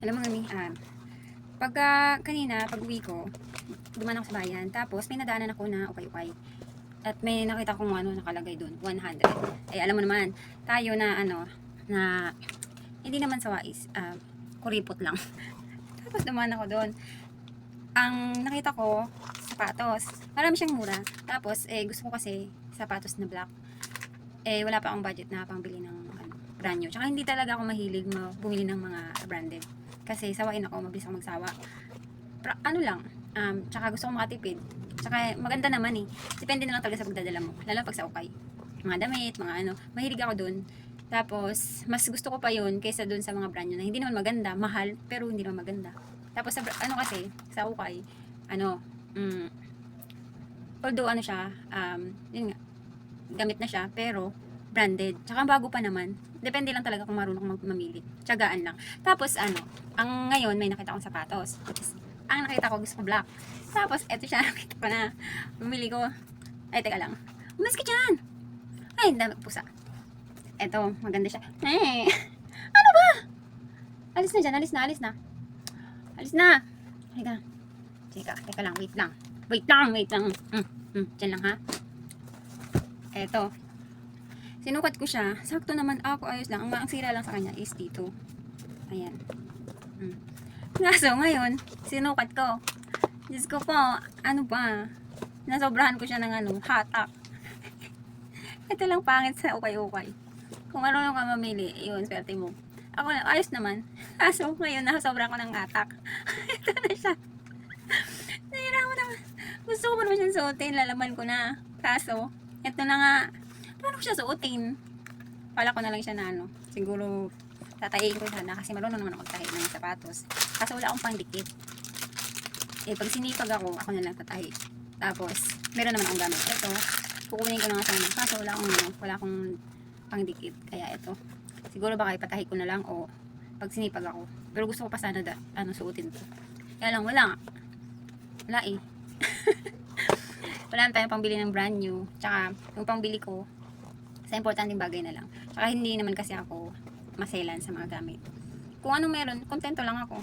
Alam mo mami, pagka kanina, pag-uwi ko, dumaan ako sa bayan, tapos may nadaanan ako na ukay-ukay. At may nakita kong nakalagay doon, 100. Eh, alam mo naman, tayo na na hindi naman sa wais, kuripot lang. Tapos dumaan ako doon. Ang nakita ko, sapatos. Marami siyang mura. Tapos, gusto ko kasi sapatos na black. Wala pa akong budget na pangbili ng brand new. Tsaka hindi talaga ako mahilig bumili ng mga branded. Kasi sawain ako, mabilis ako magsawa. Tsaka gusto ko makatipid. Tsaka maganda naman eh. Depende na lang talaga sa pagdadala mo. Lalo pag sa ukay. Mga damit, mahilig ako dun. Tapos, mas gusto ko pa yun kaysa dun sa mga brand new na hindi naman maganda, mahal, pero hindi naman maganda. Tapos, kasi, sa ukay, although siya, yun nga, gamit na siya, pero branded. Tsaka bago pa naman. Depende lang talaga kung marunong mamili. Tiyagaan lang. Tapos ang ngayon may nakita akong sapatos. Ang nakita ko gusto ko black. Tapos eto siya nakita ko na. Bumili ko. Ay teka lang. Umas ka dyan. Ay dami pusa. Eto maganda siya. Ano ba? Alis na dyan. Alis na. Alis na. Teka lang. Wait lang. Dyan lang ha. Eto. Sinukat ko siya. Sakto naman ako. Ayos lang. Ang sira lang sa kanya is dito. Ayan. Ngaso ngayon, sinukat ko. Diyos ko po, ano ba? Nasobrahan ko siya ng hatak. Ito lang pangit sa ukay-ukay. Kung marunong ka mamili, yun, swerte mo. Ako na, ayos naman. Kaso ngayon, nasobra ko ng hatak. Ito na siya. Nahira ko naman. Gusto ko pa naman siyang suotin. Lalaman ko na. Kaso, ito na nga. Paano ko siya suotin? Pala ko na lang siya na siguro tatahiin ko sana kasi marunong naman ako tahi ng sapatos. Kaso wala akong pangdikit. Pag sinipag ako na lang tatahi. Tapos, meron naman akong gamit. Ito, kukunin ko na nga sana. Kaso wala akong pangdikit. Kaya ito. Siguro baka ipatahi ko na lang o pag sinipag ako. Pero gusto ko pa sana suotin to. Kaya lang, wala eh. Wala na tayong pangbili ng brand new. Tsaka, yung pangbili ko, sa importanteng bagay na lang. Tsaka hindi naman kasi ako maselan sa mga gamit. Kung ano meron, kontento lang ako.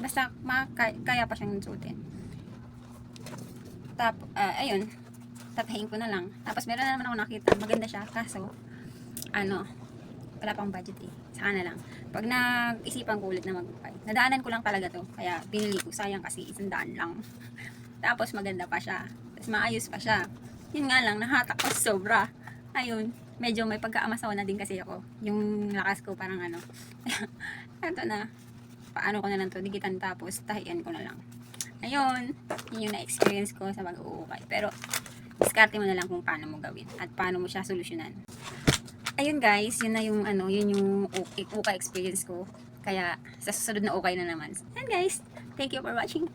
Basta kaya pa siyang suotin. Ayun. Tatahin ko na lang. Tapos meron na naman ako nakita. Maganda siya. Kaso, wala pang budget eh. Saka na lang. Pag nag-isipan ko ulit na mag-buy. Nadaanan ko lang talaga to. Kaya binili ko. Sayang kasi 100 lang. Tapos maganda pa siya. Tapos maayos pa siya. Yun nga lang, nahatak ko sobra. Ayun, medyo may pagkaamasaw na din kasi ako. Yung lakas ko parang Ito na. Paano ko na lang to dikitan tapos tahian ko na lang. Ayun, yun yung na-experience ko sa pag-uukay. Pero, diskarte mo na lang kung paano mo gawin at paano mo siya solusyonan. Ayun guys, yun na yung yun yung ukay experience ko. Kaya, sa susunod na ukay na naman. And guys, thank you for watching.